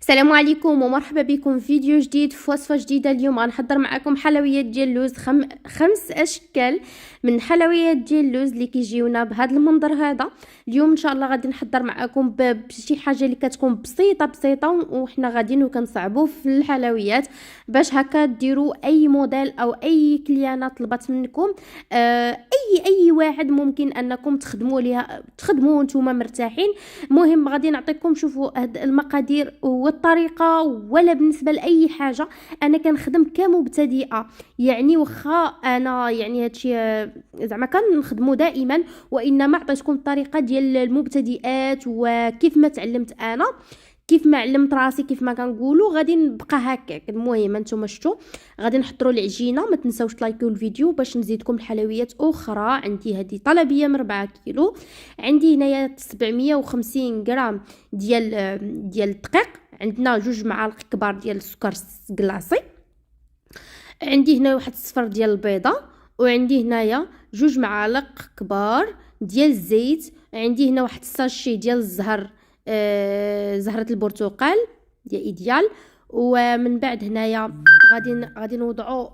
السلام عليكم ومرحبا بكم في فيديو جديد في وصفه جديده. اليوم غنحضر معكم حلويات ديال اللوز، خمس اشكال من حلويات ديال اللوز اللي كيجيونا بهذا المنظر هذا. اليوم ان شاء الله غادي نحضر معكم بشي حاجه اللي كتكون بسيطه وحنا غاديين وكنصعبوا في الحلويات باش هكا ديروا اي موديل او اي كليانه طلبت منكم. اي واحد ممكن انكم تخدموا ليها، تخدموا نتوما مرتاحين. المهم غادي نعطيكم شوفوا هاد المقادير والطريقه، ولا بالنسبه لاي حاجه انا كنخدم كمبتدئه، يعني واخا انا يعني هادشي زعما كنخدموا دائما، وانما عطيتكم الطريقه ديال المبتدئات وكيف ما تعلمت انا، كيف ما علمت راسي، كيف ما كنقولوا غادي نبقى هكاك. المهم انتم شفتوا غادي نحضروا العجينه. ما تنساوش تلايكوا الفيديو باش نزيدكم الحلويات اخرى. عندي هذه طلبيه من 4 كيلو، عندي هنايا 750 غرام ديال الدقيق، عندنا 2 معالق كبار ديال السكر كلاصي، عندي هنا واحد الصفر ديال البيضه، وعندي هنايا 2 معالق كبار ديال الزيت، عندي هنا واحد الساشي ديال الزهر، زهرة البرتقال ديال ايديال. ومن بعد هنايا غادي نوضعوا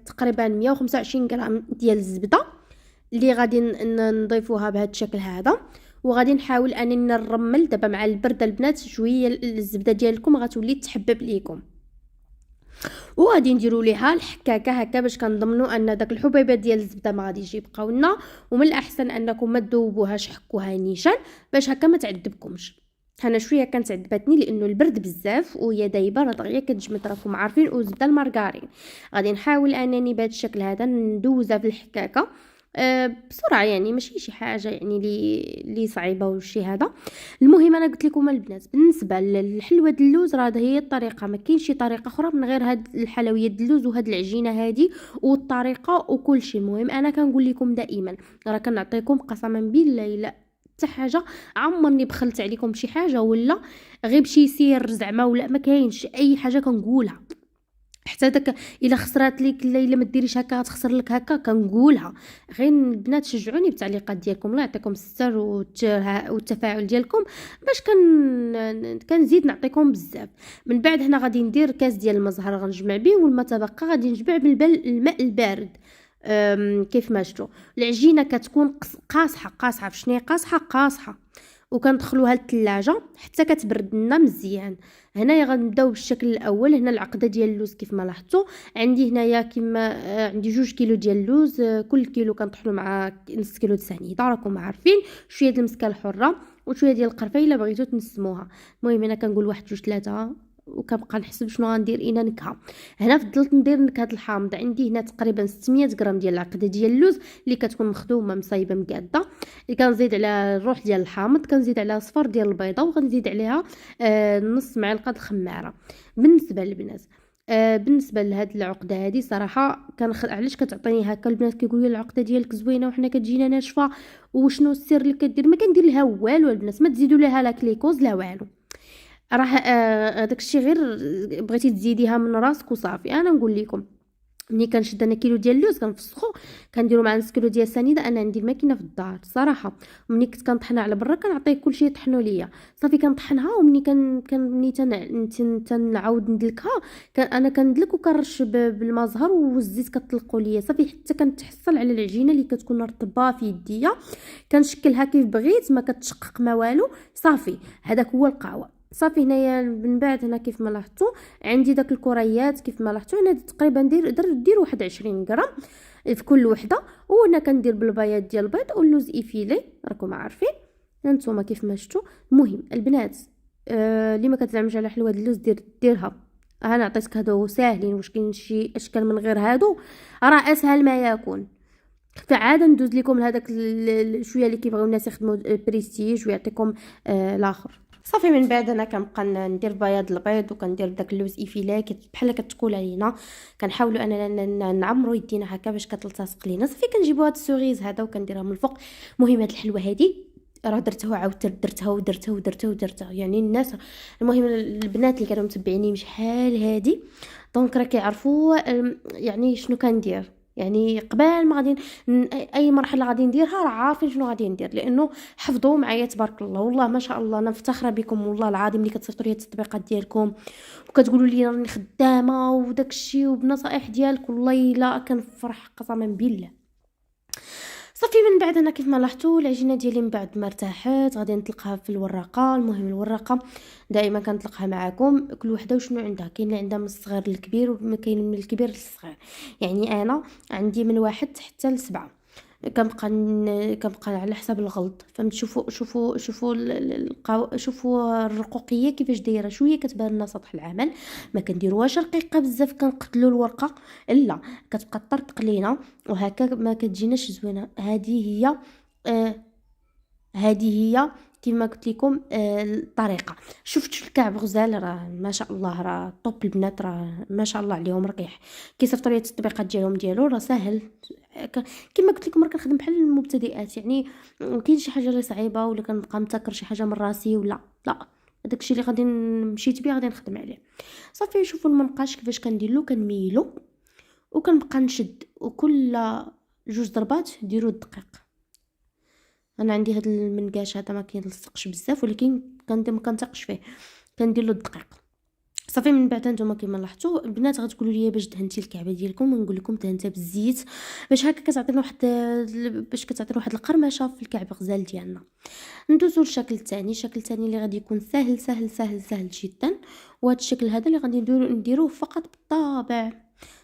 تقريبا 125 غرام ديال الزبده اللي غادي نضيفوها بهذا الشكل هذا. وغادي نحاول انني نرمل دابا مع البرد البنات شويه الزبده ديالكم غتولي تحبب ليكم، وغادي نديروا ليها الحكاكه هكا باش كنضمنوا ان داك الحبيبات ديال الزبده ما غاديش يبقاو لنا. ومن الاحسن انكم ما تذوبوهاش، حكوها نيشان باش هكا ما تعذبكمش. انا شويه كانت عذبتني لانه البرد بزاف وهي دايبه راه دغيا كتجمد راكم عارفين، وزبده المارغرين. غادي نحاول انني بهذا الشكل هذا ندوزها في الحكاكه بسرعه، يعني ماشي شي حاجه يعني لي صعيبه وشي هذا. المهم انا قلت لكم البنات بالنسبه للحلوه د اللوز راه هي الطريقه، ما كاينش شي طريقه اخرى من غير هاد الحلويات د اللوز وهاد العجينه هادي والطريقه وكل شيء. المهم انا كنقول لكم دائما راه كنعطيكم قسما بالله لا حتى حاجه عمرني بخلت عليكم بشي حاجه ولا غير بشي سير زعما، ولا ما كاينش اي حاجه كنقولها. حتى داك الا خسرات ليك الا ما ديريش هكا تخسر لك هكا كنقولها. غير البنات شجعوني بالتعليقات ديالكم، الله يعطيكم الستر والتفاعل ديالكم باش كنزيد نعطيكم بزاف. من بعد هنا غادي ندير كاس ديال المزهر غنجمع به، والما تبقى غادي نجمع بالماء البارد. كيف ما شفتوا العجينه كتكون قاصحه فشني قاصحه وكندخلوها للثلاجه حتى كتبرد لنا مزيان. هنايا غنبداو بالشكل الاول. هنا العقده ديال اللوز كيف ما لاحظتوا عندي هنايا كما عندي 2 كيلو ديال اللوز، كل كيلو كنطحنوا مع نص كيلو د سنيده راكم عارفين، شويه د المسكه الحره وشويه ديال القرفه الا بغيتو تنسموها. المهم انا كنقول 1 2 3 وكنبقى نحسب شنو غندير انا نكهه. هنا فضلت ندير نكهه الحامض. عندي هنا تقريبا 600 غرام ديال العقده ديال اللوز اللي كتكون مخدومه مصايبه مقاده، اللي كنزيد على الروح ديال الحامض، كنزيد على صفر ديال البيضه، وغنزيد عليها نص معلقه الخماره. بالنسبه للبنات بالنسبه لهاد العقده هذه صراحه علاش كتعطيني هكا البنات كيقولوا لي العقده ديالك زوينه وحنا كتجينا ناشفه وشنو السر اللي كدير؟ ما كندير لها والو البنات، ما تزيدوا لها لا كليكوز لا والو، راه داك الشيء غير بغيتي تزيديها من راسك وصافي. انا نقول لكم ملي كنشد انا كيلو ديال اللوز كنفسخو كنديرو مع نص كيلو ديال السنيده. انا عندي الماكينه في الدار صراحه، ملي كنت كنطحنها على برا كنعطيه كلشي يطحنوا ليا صافي كنطحنها، ومني ملي تنعاود ندلكها انا كندلك وكنرش بالمزهر والزيت كطلقوا ليا صافي حتى كنتحصل على العجينه اللي كتكون رطبه في يديا، كنشكلها كيف بغيت ما كتشقق ما والو صافي. هذاك هو القهوه صافي. هنايا من بعد هنا كيف ما لاحظتوا عندي داك الكريات كيف ما لاحظتوا هنا تقريبا دير واحد 20 غرام في كل وحده. وهنا كندير بالبياض ديال البيض واللوز ايفيلي راكم عارفين هانتوما كيف ما شفتوا. المهم البنات اللي ما كتزعمش على حلوه اللوز ديرها. انا عطيتك هادو ساهلين، واش كاين شي اشكال من غير هادو؟ راه اسهل ما يكون. فعاده ندوز لكم لهداك شويه اللي كيبغيو الناس يخدموا بريستيج ويعطيكم الاخر صافي. من بعد انا كنبقى ندير بياض البيض وكندير داك اللوز ايفيلا بحال كتقول علينا، كنحاولوا اننا نعمروا يدينا هكا باش كتلتصق لينا صافي. كنجيبوا هاد السوغيز هذا وكنديرها من الفوق. المهم هاد الحلوه هذه راه درتها وعاودت درتها يعني الناس. المهم البنات اللي كانوا متبعيني شحال هادي دونك راه كيعرفوا يعني شنو كندير. يعني قبل ما غادي اي مرحله غادي نديرها راه عارفين شنو غادي ندير، لانه حفظوا معايا تبارك الله. والله ما شاء الله انا مفتخره بكم والله العظيم، ملي كتصيفطوا لي التطبيقات ديالكم وكتقولوا لي راني خدامه وداك الشيء وبنصائح ديالك، والله الا كنفرح قسما بالله. صافي من بعد انا كيف ما لاحظتوا العجينه ديالي من بعد ما ارتاحت غادي نطلقها في الوراقه. المهم الوراقه دائما كنطلقها معكم كل وحده وشنو عندها، كاين اللي عندها من الصغير للكبير وكاين من الكبير للصغير. يعني انا عندي من 1 حتى ل7، كنبقى على حساب الغلط. فهمت؟ شوفوا الرقوقيه كيفاش دايره، شويه كتبان لنا سطح العمل، ما كنديروهاش رقيقه بزاف كنقتلوا الورقه، لا كتبقى طرطق لينا وهكا ما كتجيناش زوينه. هذه هي كما قلت لكم الطريقه. شفتوا الكعب غزال راه ما شاء الله، راه طوب البنات راه ما شاء الله عليهم رقيح. كيصيفطوا لي التطبيقات ديالو راه ساهل. كما قلت لكم راه كنخدم بحال المبتدئات، يعني كاين شي حاجه اللي صعيبه ولا كنبقى متكر شي حاجه من راسي ولا لا، داكشي اللي غادي مشيت بيه غادي نخدم عليه. صافي شوفوا المنقاش كيفاش كندير له، كنميلو وكنبقى نشد، وكل 2 ضربات ديروا الدقيق. انا عندي هذا المنقاش هذا ما كيلصقش بزاف، ولكن ما كنثقش فيه، كندير له الدقيق. صافي من بعد نتوما كما لاحظتوا البنات غتقولوا لي باش دهنتي الكعبه ديالكم، ونقول لكم دهنتها بالزيت باش هكا كتعطينا واحد القرمشه في الكعب غزال ديالنا. ندوزو للشكل الثاني. الشكل الثاني اللي غادي يكون سهل سهل سهل سهل جدا، وهذا الشكل هذا اللي غادي نديروه فقط بالطابع.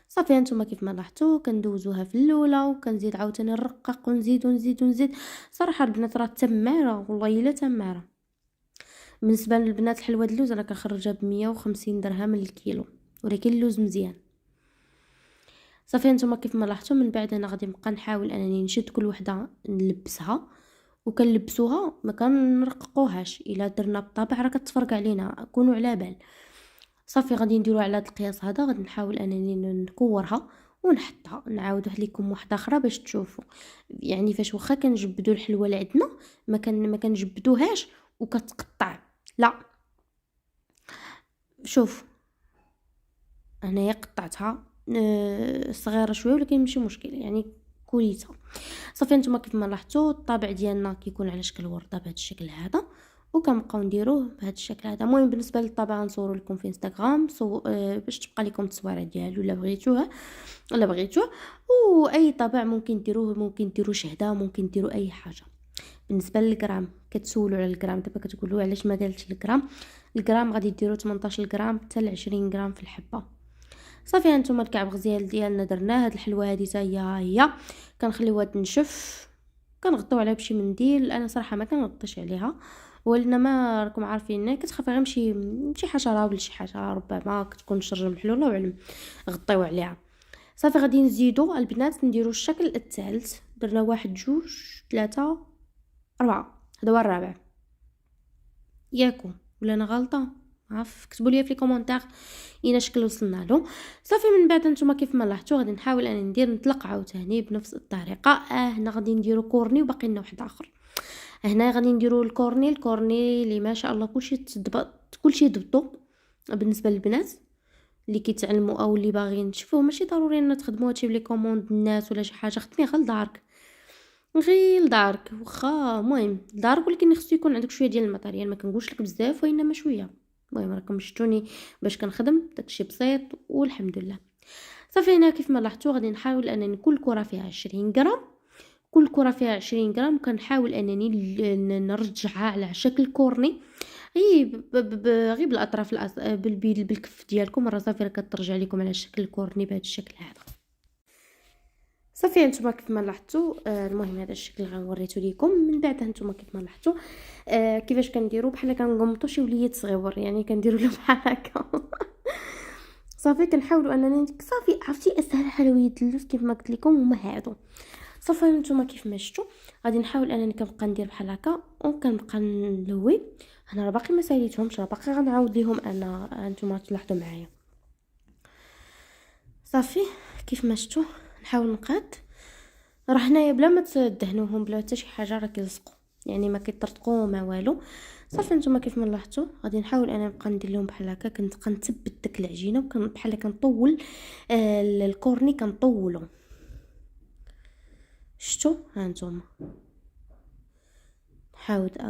صافي هانتوما كيف ما لاحظتوا كندوزوها في الاولى وكنزيد عاوتاني نرقق ونزيد ونزيد ونزيد. صراحه البنات راه تماره والله الا تماره. بالنسبه للبنات الحلوى د اللوز انا كنخرجها ب150 درهم للكيلو، ولكن اللوز مزيان. صافي هانتوما كيف ما لاحظتوا من بعد انا غادي نبقى نحاول انني نشد كل وحده نلبسها، وكنلبسوها ما كنرققوهاش. الا درنا بالطبع راه كتفرق علينا، كونوا على بال. صافي غادي نديرو على هذا القياس هذا، غادي نحاول انني نكورها ونحطها. نعاود لكم واحده اخرى باش تشوفوا يعني فاش واخا كنجبدوا الحلوى اللي عندنا ما كنجبدوهاش وكتقطع، لا. شوف هنايا قطعتها صغيره شويه ولكن ماشي مشكل، يعني كوريتها. صافي نتوما كيف ما لاحظتوا الطابع ديالنا كيكون على شكل ورده بهذا الشكل هذا، وكنبقاو نديروه بهذا الشكل هذا. المهم بالنسبه للطابع نصوروا لكم في انستغرام باش تبقى لكم التصويره ديالو الا بغيتوه. واي طابع ممكن ديروه شهده، ممكن ديروا اي حاجه. بالنسبه للغرام كتسولوا على الغرام، دابا كتقولوا علاش ما قالتش الغرام غادي ديروا 18 غرام حتى 20 غرام في الحبه. صافي هانتوما الكعب غزيال ديالنا درناه. هاد الحلوه هذه حتى هي كنخليوها تنشف، كنغطيو عليها بشي منديل. انا صراحه ما كنغطيش عليها، ولنا ما راكم عارفين كتخاف غير شي حشره ولا شي حاجه ربما كتكون شر محلوله وعلم غطيو عليها. صافي غادي نزيدو البنات نديرو الشكل الثالث. درنا 1 2 3 4، هذا هو الرابع ياكم ولا انا غلطه؟ عارف كتبوا لي في الكومونتير اين شكل وصلنا له. صافي من بعد نتوما كيف ما لاحظتوا غادي نحاول انا نطلق عاوتاني بنفس الطريقه. هنا غادي نديرو كورني وباقي لنا واحد اخر. هنا غادي نديرو الكورني اللي ما شاء الله كلشي ضبطو. بالنسبه للبنات اللي كيتعلموا او اللي باغيين تشوفوه ماشي ضروري ان تخدموا هادشي بلي كوموند الناس ولا شي حاجه، خدمي غير لدارك واخا المهم لدارك، ولكن خصو يكون عندك شويه ديال الماتيريال. ما كنقولش لك بزاف وانما شويه. المهم راكم شفتوني باش كنخدم داكشي بسيط والحمد لله. صافي هنا كيف ما لاحظتوا غادي نحاول انني كل كره فيها 20 غرام، كل كره فيها 20 غرام. كنحاول انني نرجعها على شكل كورني، غير بالاطراف بالكف ديالكم مره. صافي راه كترجع لكم على شكل كورني بهذا الشكل هذا. صافي هانتوما كيف ما لاحظتوا المهم هذا الشكل غنوريته لكم. من بعد هانتوما كيف ما لاحظتوا كيفاش كنديروا بحال كنقمطوا شي وليد صغيور، يعني كنديروا له بحال هكا. صافي كنحاولوا اننا صافي عرفتي اسهل حلويات اللوز كيف ما قلت لكم هما هادو. صافي هانتوما كيف ما شفتوا غادي نحاول انني كنبقى ندير بحال هكا وكنبقى نلوي. انا راه باقي ما ساليتهمش، راه باقي غنعاود ليهم انا، هانتوما تلاحظوا معايا. صافي كيف ما شفتوا نحاول نقاد. راه هنايا بلا ما تدهنوهم بلا حتى شي حاجه راه كيلصقوا، يعني ما كيطرطقوا ما والو. صافي نتوما كيف ما لاحظتوا غادي نحاول انا نبقى ندير لهم بحال هكا. كنثبت داك العجينه بحال كنطول الكورني كنطولو شتو هانتوما.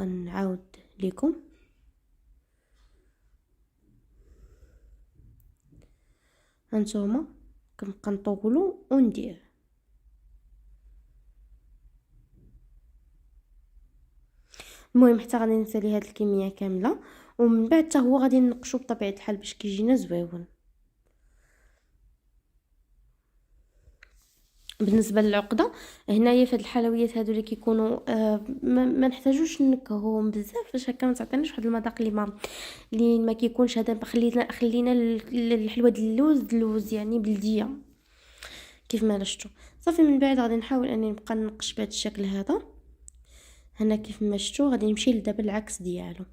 نعاود لكم. هانتوما كنبقى نطولو وندير. المهم حتى غادي نسالي هاد الكميه كامله، ومن بعد حتى هو غادي ننقشو بطبيعه الحال باش كيجينا زويون. بالنسبه للعقده هنايا في هاد الحلويات هادو اللي كيكونوا ما نحتاجوش نكهوهم بزاف باش هكا ما تعطيناش واحد المذاق اللي ما كيكونش هذا. خلينا الحلوه ديال اللوز يعني بلديه كيف ما شفتوا. صافي من بعد غادي نحاول اني نبقى نقش بهذا الشكل هذا. هنا كيف ما شفتوا غادي نمشي لدابا العكس ديالو،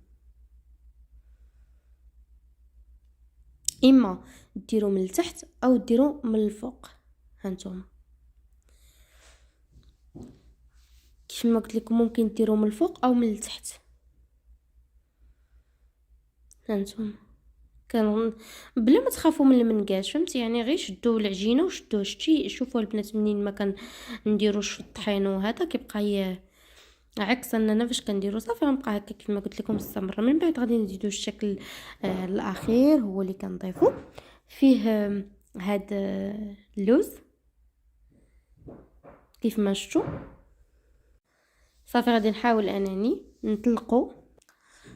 اما ديروا من التحت او ديروا من الفوق. هانتوما كيف ما قلت لكم ممكن ديروا من الفوق او من التحت. هانتوما كان بلا ما تخافوا من المنقاش، فهمتي يعني غير شدوا العجينه وشدوا شتي. شوفوا البنات منين ما نديروش في الطحين وهذا كيبقى عكس اننا فاش كنديروا. صافي غنبقى هكا كيف ما قلت لكم مستمره. من بعد غادي نزيدوا الشكل الاخير هو اللي كنضيفوا فيه هاد اللوز كيف ما شفتوا. صافي غادي نحاول انني نطلقو.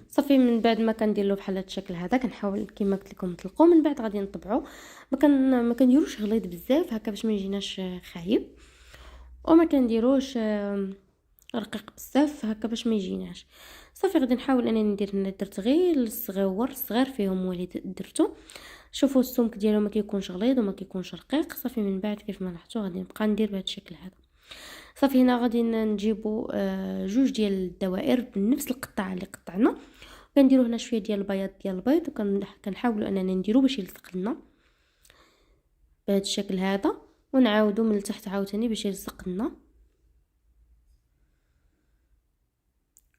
صافي من بعد ما كندير له بحال هذا الشكل هذا كنحاول كما قلت لكم نطلقو. من بعد غادي نطبعو. ما كنديروش غليظ بزاف هكا باش ما يجيناش خايب، وما كنديروش رقيق بزاف هكا باش ما يجيناش. صافي غادي نحاول انني درت غير الصغير فيهم هو اللي درتو. شوفوا السمك ديالو ما كيكونش غليظ وما كيكونش رقيق. صافي من بعد كيف ما لاحظتوا غادي نبقى ندير بهذا الشكل هذا. صافي هنا غادي نجيبوا جوج ديال الدوائر بنفس القطاع اللي قطعنا. كنديروا هنا شويه ديال البياض ديال البيض وكنحاولوا اننا نديرو باش يلصق لنا بهذا الشكل هذا، ونعاودوا من التحت عاوتاني باش يلصق لنا.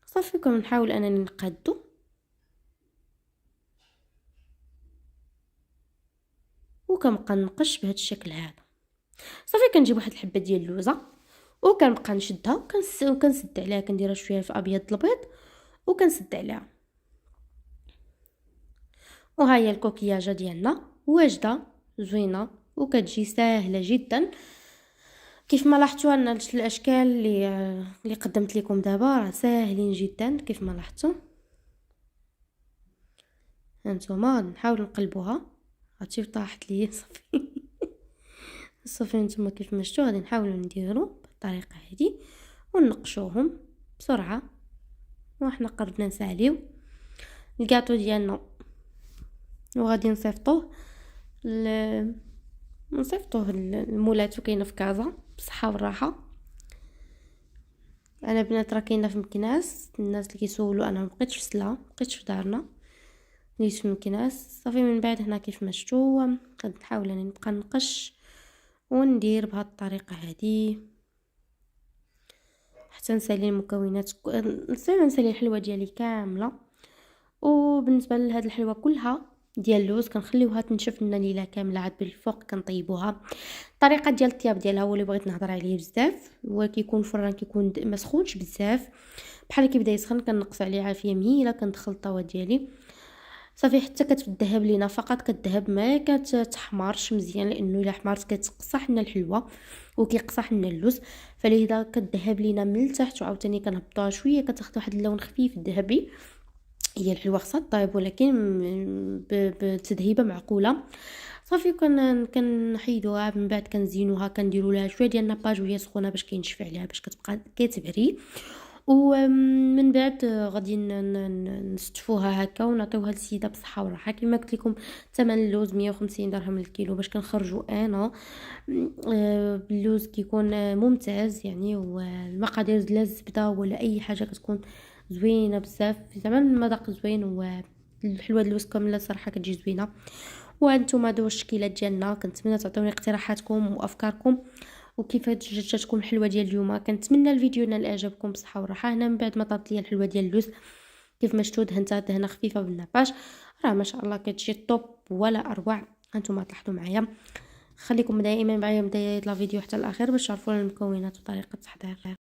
صافي كنحاول انني نقادو. وكنبقى نقش بهذا الشكل هذا. صافي كنجيب واحد الحبه ديال اللوزه وكنبقى نشدها وكنسد عليها، كنديرها شويه في ابيض البيض وكنسد عليها. وها هي الكوكياجه ديالنا واجده زوينه وكتجي ساهله جدا. كيف ما لاحظتوا ان الاشكال اللي قدمت لكم دابا راه ساهلين جدا كيف ما لاحظتوا. هانتوما نحاول نقلبوها. هاتي طاحت لي صافي. صافي نتوما كيف ما شفتوا غادي نحاولوا نديروا بالطريقه هذه ونقشوهم بسرعه. وحنا قربنا نساليو الكاطو ديالنا وغادي نصيفطوه المولات وكاينه في كازا بصحه والراحه. انا بنات راه كاينه في مكناس. الناس اللي كيسولوا انا مبقيتش في سلا، مبقيتش في دارنا، نيت في مكناس. صافي من بعد هنا كيف ما شفتوا غادي نحاول اني نبقى نقش وندير بهذه الطريقه هذه حتى نسالي المكونات نسالي الحلوه ديالي كامله. وبالنسبه لهاد الحلوه كلها ديال اللوز كنخليوها تنشف لنا ليله كامله، عاد بالفوق كنطيبوها. الطريقه ديال الطياب ديالها هو اللي بغيت نهضر عليه بزاف. هو كيكون الفران كيكون ما سخونش بزاف، بحال كيبدا يسخن كنقص عليه عافيه مهيله كندخل الطاوه ديالي. صافي حتى كتذهب لينا فقط كتذهب ما كتحمرش مزيان، لانه الا حمرت كتقصح لنا الحلوه وكيقصح لنا اللوز. فلهذا كتذهب لينا من التحت وعاوتاني كنهبطوها شويه كتاخذ واحد اللون خفيف ذهبي. هي الحلوه خصها طيب ولكن بتذهيبه معقوله. صافي كنحيدوها من بعد كنزينوها كنديروا لها شويه ديال الناباج وهي سخونه باش كينشف عليها باش كتبقى كتبري. ومن بعد غادي نستفوها هكا ونعطيوها للسيده بصحه وراحه. كما قلت لكم ثمن اللوز 150 درهم للكيلو باش كنخرجوا انا باللوز كيكون ممتاز يعني. والمقادير لا الزبده ولا اي حاجه كتكون زوينه بزاف زعما المذاق زوين. والحلوه اللوز كامله صراحه كتجي زوينه. وانتم هادو الشكيلات ديالنا كنتمنى تعطوني اقتراحاتكم وافكاركم وكيف جاتكم الحلوه ديال اليوم. كنتمنى الفيديو نال اعجابكم بصحه وراحه. هنا من بعد ما طابت لي الحلوه ديال اللوز كيف ما شفتوا دهنتها دهنه خفيفه بالناباج راه ما شاء الله كتجي طوب ولا اروع. هانتوما تلاحظوا معايا خليكم دائما معايا من بدايه الفيديو حتى الاخير باش تعرفوا المكونات وطريقه التحضير.